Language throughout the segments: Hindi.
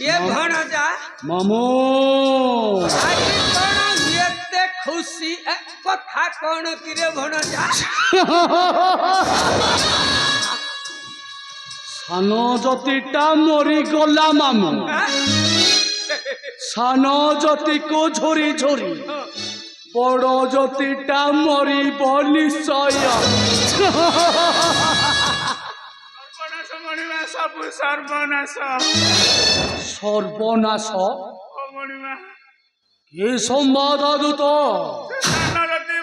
ये भणजा मामू आखि कोण एते खुशी कथा कोण किरे भणजा सान जतिटा मरी गला मामू सान जति को झोरी झोरी बड़ जतिटा मरिब निश्चय सर्वनाश सर्वनाश ये संवाद दूत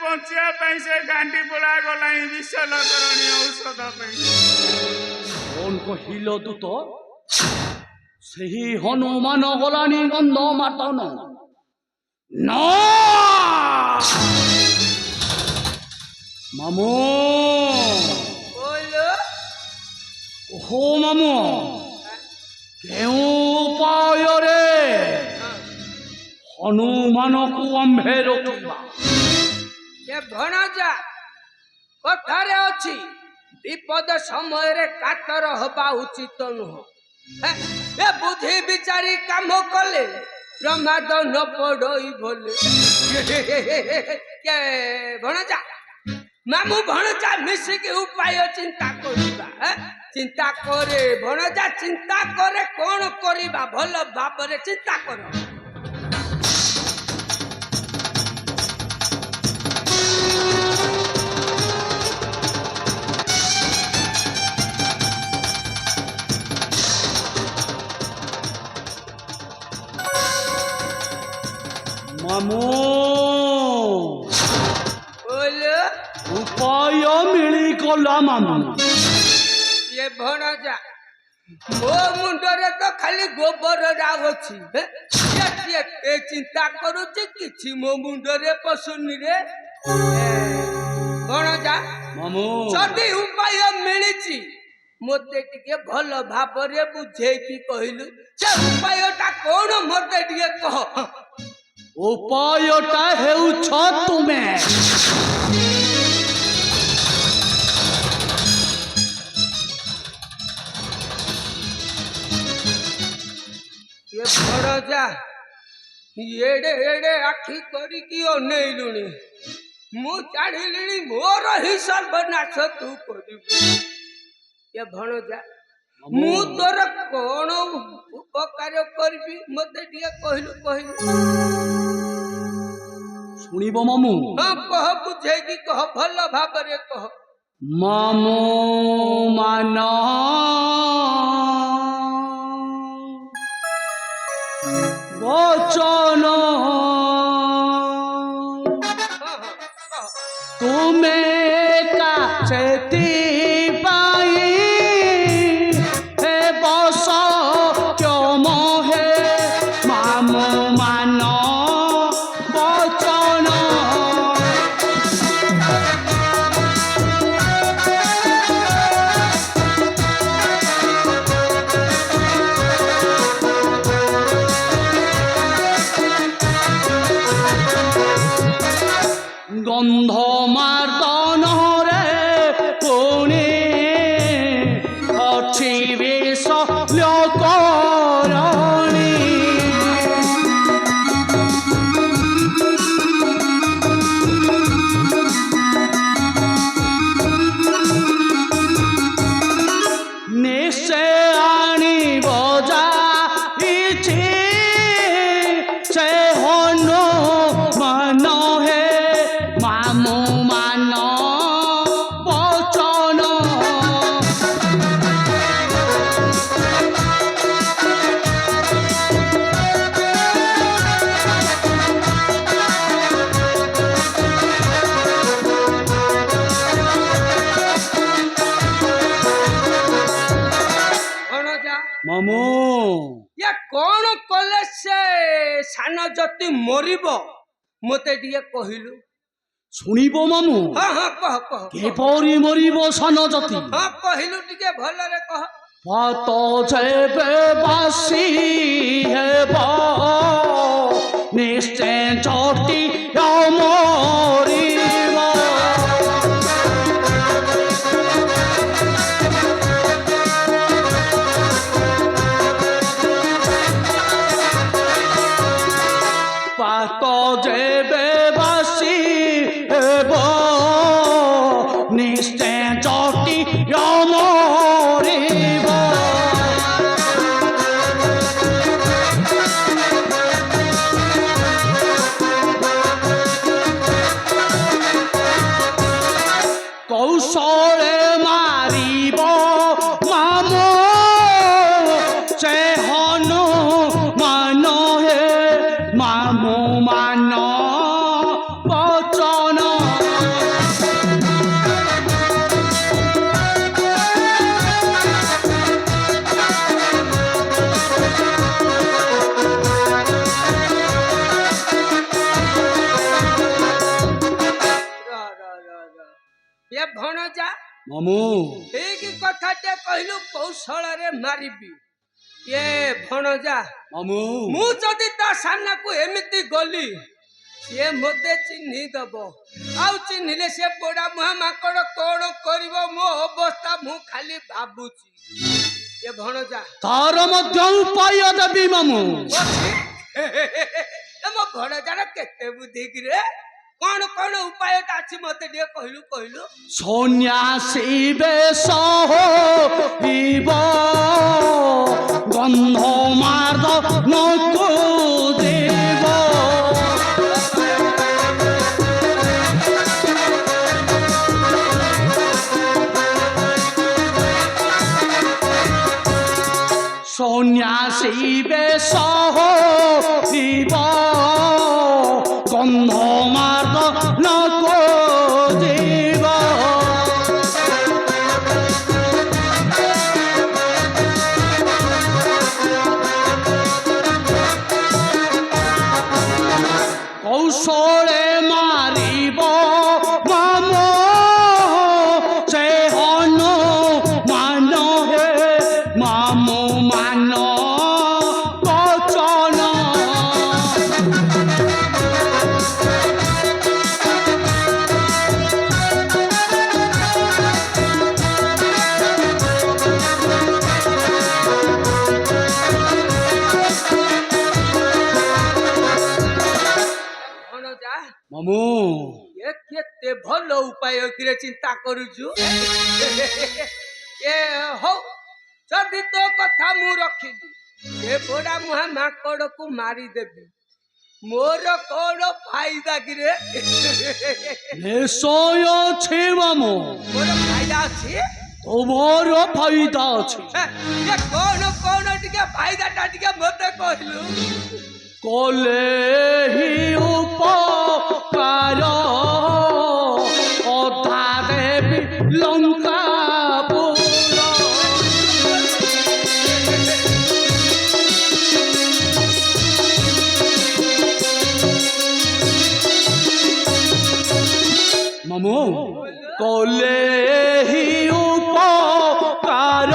बचिया से गांडी पोड़ा गला विषलकरणी औषध कौन कहिल दूत से हनुमान गलानी गंध मार्दन न मामू हो मामू क्यों उपाय रे हनुमान को आम्भे रोकिबा ये भणजा कथारे अछि विपद समय रे कातर हबा उचित नुह ए बुद्धि विचारी काम कले प्रमाद न पड़ई भले के भणजा मामू भणजा मिसिक उपाय चिंता करिबा चिंता करे भणजा चिंता करे कोन करिबा भल भाबरे चिंता कर मामू बोलो उपाय मिली गला मामू ये भणजा मो मुंडरे तो खाली गोबर रावछि ये चिंता करूछि किछि मो मुंडरे पसुनी रे भणजा मामू जदि उपाय मिलिछि मोते टिके भल भाबरे बुझे की कहिलु से उपायटा कोन मोते टिके कह उपायटा हेउछ तुमे ये भणजा एडे एडे आखि करी की अनेलुनी मु जानिलिनी मोर ही सर्वनाश तू करिबु ये भणजा मु तोर कोन उपकार करबी मते दिए कहलु सुनिबो मामू हां कह बुझे की कह भल भाबरे कह मामू माना वचन तुम्हें काचती पाई हे बस क्यों मोहे मामू मानो वचन गंध मार्दन रे पुणे अच्छी बेश लोकरणी निश्चय आनी बजा इछि से हनु मन हे मामू मान वचन भणजा मामू ये कौन कले से सान जति मरिब मते दिए कहलु शुणिबो मामू हाँ हाँ कह कह केपरि मरिब सान जति हाँ कहलु टिके भलरे कह पात जेबे बासी हेब निश्चय जति मरिब কৌশলে মারিব মামু সে হনু মান হে মামু মান বচন ଏ ଭଣଜା ମାମୁ ଠିକ କଥାଟେ କହିଲୁ କୌଶଳରେ ମାରିବି। ଏ ଭଣଜା ମାମୁ ମୁଁ ଯଦି ତା ସାମ୍ନାକୁ ଏମିତି ଗଲି ସିଏ ମୋତେ ଚିହ୍ନି ଦବ। ଆଉ ଚିହ୍ନିଲେ ସେ ପୋଡା ମୁହାଁ ମାଙ୍କଡ କଣ କରିବ ମୋ ଅବସ୍ଥା ମୁଁ ଖାଲି ଭାବୁଛି। ଏ ଭଣଜା ତାର ମଧ୍ୟ ଉପାୟ ଦେବି ମାମୁ। ଏ ମୋ ଭଣଜାର କେତେ ବୁଦ୍ଧି କିରେ କଣ କଣ ଉପାୟଟା ଅଛି ମତେ ଟିକେ କହିଲୁ କହିଲୁ। ସନ୍ନ୍ୟାସୀ ବେଶ ହୋଇବ ଗନ୍ଧ ମାର୍ଦ ନକୁ ଦେବ সন্ন্যাসী বেশ হইব গন্ধ মার্দ নক জীব কৌশলে মারিব মামু সে হনু মান হে মামু মান বচন ଭଣଜା ମାମୁ ଏ କେତେ ଭଲ ଉପାୟ କିରେ ଚିନ୍ତା କରୁଛୁ। ଏ ହଉ ଯଦି ତୋ କଥା ମୁଁ ରଖିଲି ସେ ପୋଡା ମୁହାଁ ମାଙ୍କଡକୁ ମାରିଦେବି ମୋର କଣ ଫାଇଦା କିରେ। ନିଶ୍ଚୟ ଅଛି ମାମୁ ମୋର ଫାଇଦା ଅଛି। ତୁମର ଫାଇଦା ଅଛି। ଏ କଣ କଣ ଟିକେ ଫାଇଦାଟା ଟିକେ ମତେ କହିଲୁ। কলে হি উপকার অধা দেবী লঙ্কা মামু কলে হি উপকার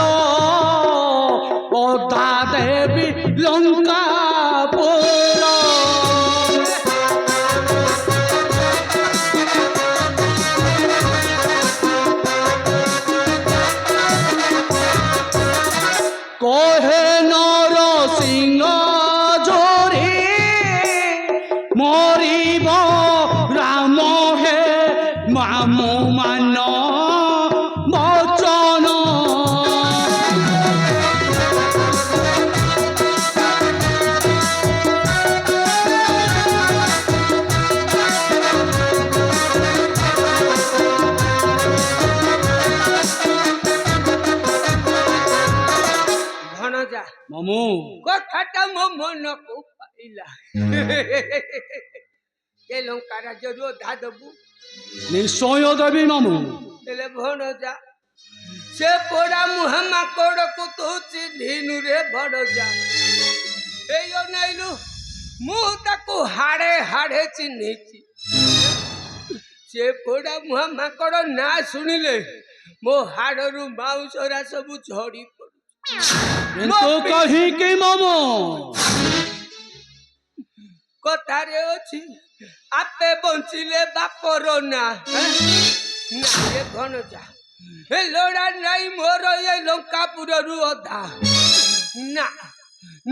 অধা দেবী লঙ্কা কহে নরসিংহ জোরে মরিব রাম হে মামু মান বচন ଭଣଜା ମାମୁ କଥାଟା ମୋ ମନକୁ ପାଇଲା। ଏ ଲଙ୍କା ରାଜ୍ୟରୁ ଅଧା ଦବୁ ନିଶ୍ଚୟ ଦେବି ମାମୁ। ହେଲେ ଭଣଜା ସେ ପୋଡା ମୁହାଁ ମାଙ୍କଡକୁ ତୁ ଚିହ୍ନିନୁ ରେ ଭଣଜା। ଏଇ ଅନେଇଲୁ ମୁଁ ତାକୁ ହାଡେ ହାଡେ ଚିହ୍ନିଛି। ସେ ପୋଡା ମୁହାଁ ମାଙ୍କଡ ନାଁ ଶୁଣିଲେ ମୋ ହାଡରୁ ମାଉଁସରା ସବୁ ଝଡି ପଡୁଛି। କିନ୍ତୁ କାହିଁକି ମାମୁ କଥାରେ ଅଛି ଆପେ ବଞ୍ଚିଲେ ବାପର ନା ନାରେ ଭଣଜା ଏ ଲୋଡ଼ା ନାଇଁ ମୋର ଏ ଲଙ୍କାପୁରରୁ ଅଧା ନା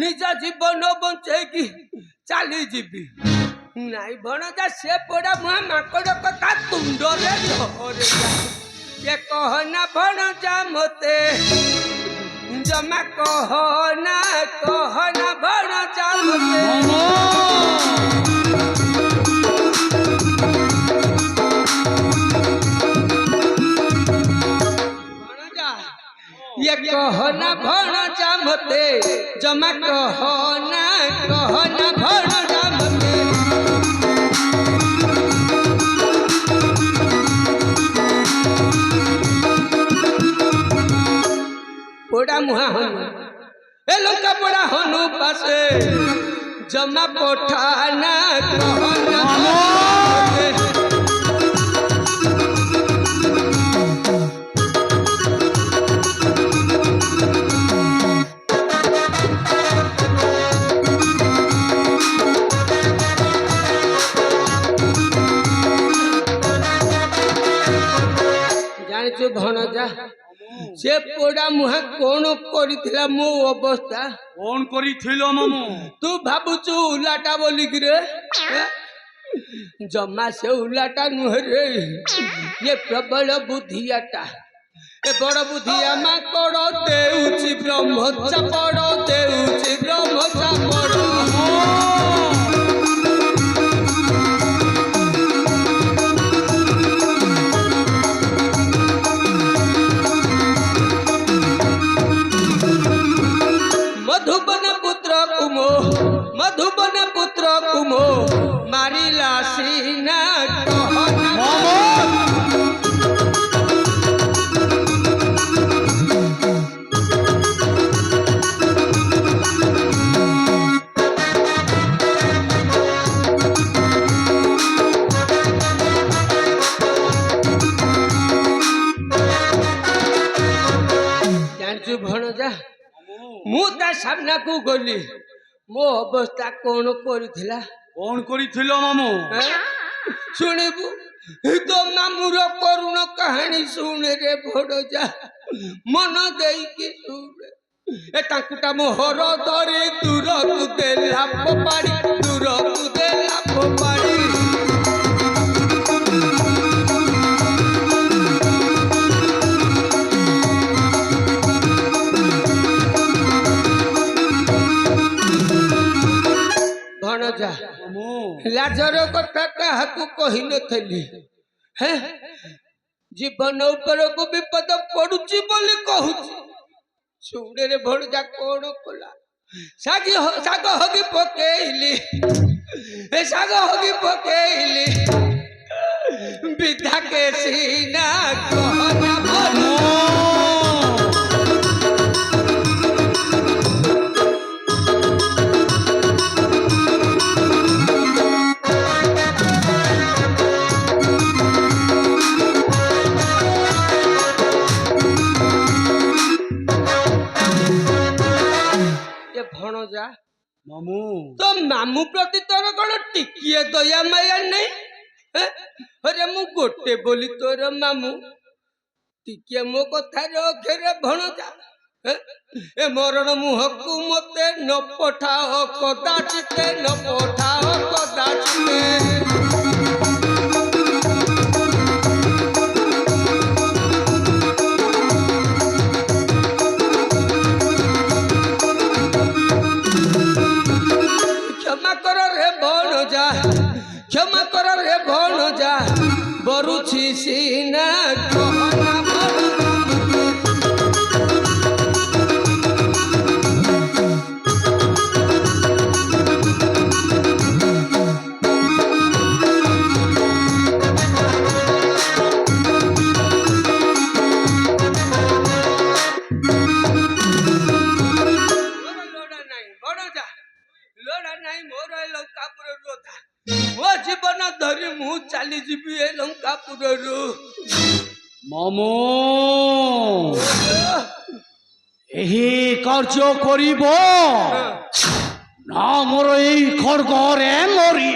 ନିଜ ଜୀବନ ବଞ୍ଚେଇକି ଚାଲିଯିବି ନାଇଁ ଭଣଜା। ସେ ପୋଡା ମୁହାଁ ମାଙ୍କଡ କଥା ତୁଣ୍ଡରେ ଧରେ ଏ କହନା ଭଣଜା ମତେ ଜମା କହନା ଭଣଜା ମତେ। ये कहना भणजा मते जमा कहना भणजा मते पोड़ा मुहा हनु ए लंका पोड़ा हनु पासे जमा पठाना कहना ଜାଣିଛୁ ଭଣଜା से पोड़ा मुहा कौन करिथिला मो अवस्था कौन करिथिलो मामू तू भाबुचु उलाटा बोलिक रे जमा से उलाटा नुहे रे ये प्रबल बुद्धियाटा ए बड़ बुद्धिया मा कड़ देउची ब्रह्मचा पड़ देउची ब्रह्मचा पड़ मधुबन पुत्र कुमो मारिला सीना जानचु भणजा मु ता सामना को गली मो अवस्था कौन करिथिला कौन करिथिलो मामू शुणिबु तो मामुर करुण कहानी शुणे रे भणजा मन देई कि शुणे ए ताकुटा मोहर धरी दूर को देला पोपाड़ी दूर को देला पोपाड़ी भणजा लाजर कथा काहाकू कहि नथली हैं जीवन ऊपर को विपद पड़ुची बोली कहूची सुणे रे भणजा कोण कोला साग हगी पकेइली ए साग हगी पकेइली विधा के सीना कहना भणो भणजा मामू तो मामू प्रति तोर कौन टिकिए दया माया नहीं अरे मु गोटे बोली तोर मामू टिकिए मो कथा रखे रे भणजा ए मरण मुहकू मते न पठाओ कदाचिते न पठाओ कदाचिते क्षमा कर रे भणजा बरुछि सीना कहना लोड़ा नहीं मोर लंकापुर रोधा मो जीवन धरी मु चली जीवी ए लंकापुर मामू एही कार्य करिब ना मोर एई खड़गरे मरी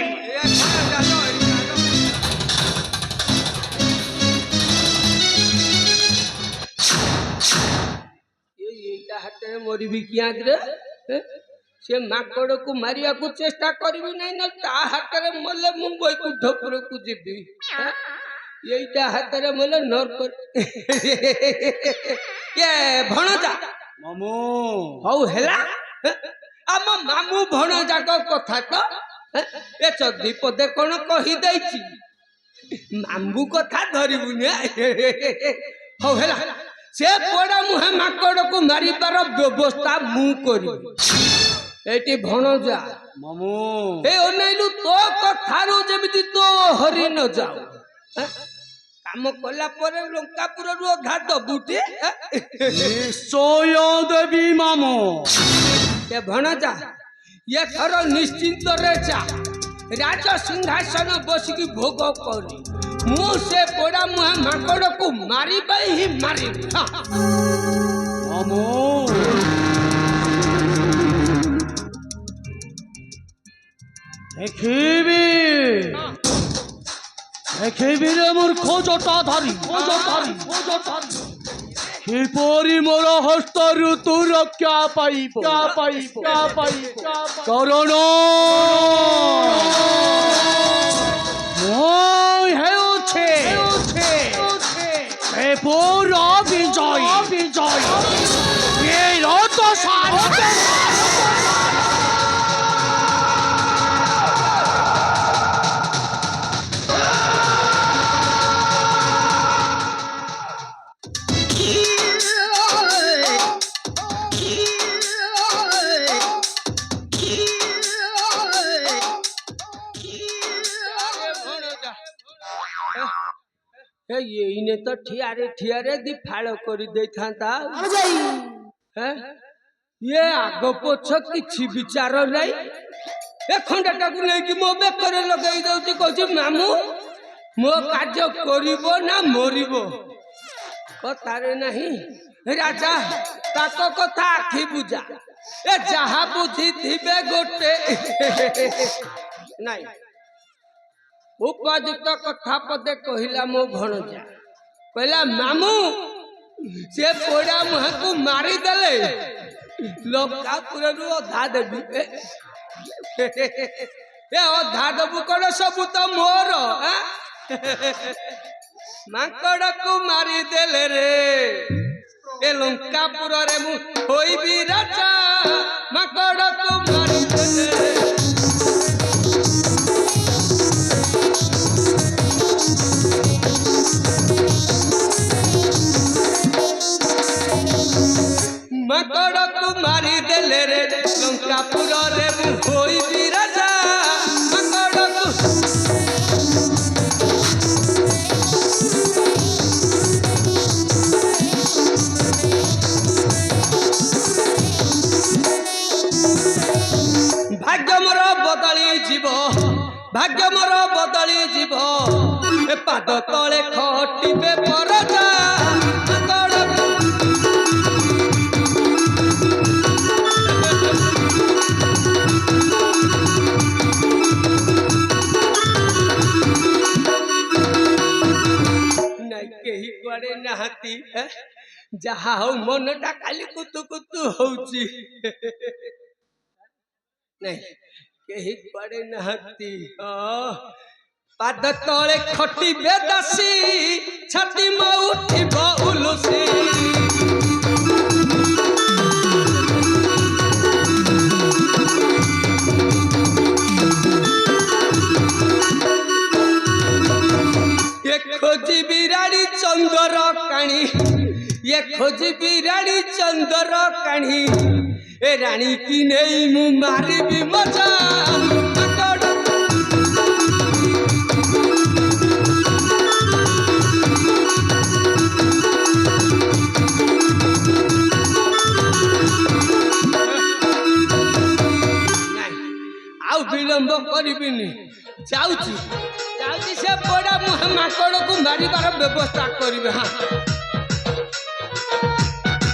हाथ मरी भी क्या से माकड़ को मारिया को चेष्टा करी नहीं ना ता हाथ में मले मुंबई को ढपुर को जीवी यहीटा हाथ में मले नरक ये भणजा मामू हौ हेला आम मामू भणजा को कथा तो ए चदी पदे कोन कहि दैछि मामू कथा धरिबुने हौ हेला से पोड़ा मुहे माकड़ को मारिबार व्यवस्था मु करी एटी भणजा मामू ए अनैलु तो कथारो जेमिति तो हरि न जाओ काम कला परे लंकापुर रु अधा दबुटी निश्चय देवी मामू ए भणजा ये थर निश्चिंत रे जा राज सिंहासन बसिकी भोग करी मु से पोड़ा मुहे माकड़ को मारिबा ही मारी मामू देखिबी रे मोर खोजटा धारी किपरि मोर हस्तरु तू रक्षा पाइब करण মই হেউছে এ পুরা বিজয় এই রত সার ये इने तो ठियारे दी फाड़ कर दे था ये आग पोछ किछि विचार नहीं ए खंडाटा को लेकि मो बेकर लगई दउची कहछि मामू मो कार्य करिवो ना मरिवो कतारे नहीं राजा ताको कथा आखि बुझा ए जहा बुझी थिबे गोटे नहीं उपयुक्त कथा पदे कहला मो भणजा कहला मामू से पोड़ा मुहे को मारी देले लंकापुर रु अधा देबी ए अधा देबू कण सब तो मोर माकड़ को मारी देले रे ए लंकापुर रे मु होइबी राजा माकड़ को मारी देले रे माकड़ को मारी देले रे लंकापुर रे मु होइबी राजा माकड़ को भाग्य मोर बदली जीव ए पाद तले खटिबे परजा माकड़ केही कुआडे नहाती जहा हो मनटा खाली कुतु कुतु होउची नहीं केही कुआडे नहाती पाद तले खटी बेदासी छाती म उठिब उलुसी खोजी बिराड़ी चंदर काणी ये खोजी बिराड़ी चंदर काणी ए रानी की नहीं मु मारी भी मजा आउ विलंब करिबिनी जाउची से बड़ा मुहे माकड़ को मारिबार व्यवस्था करिवे हाँ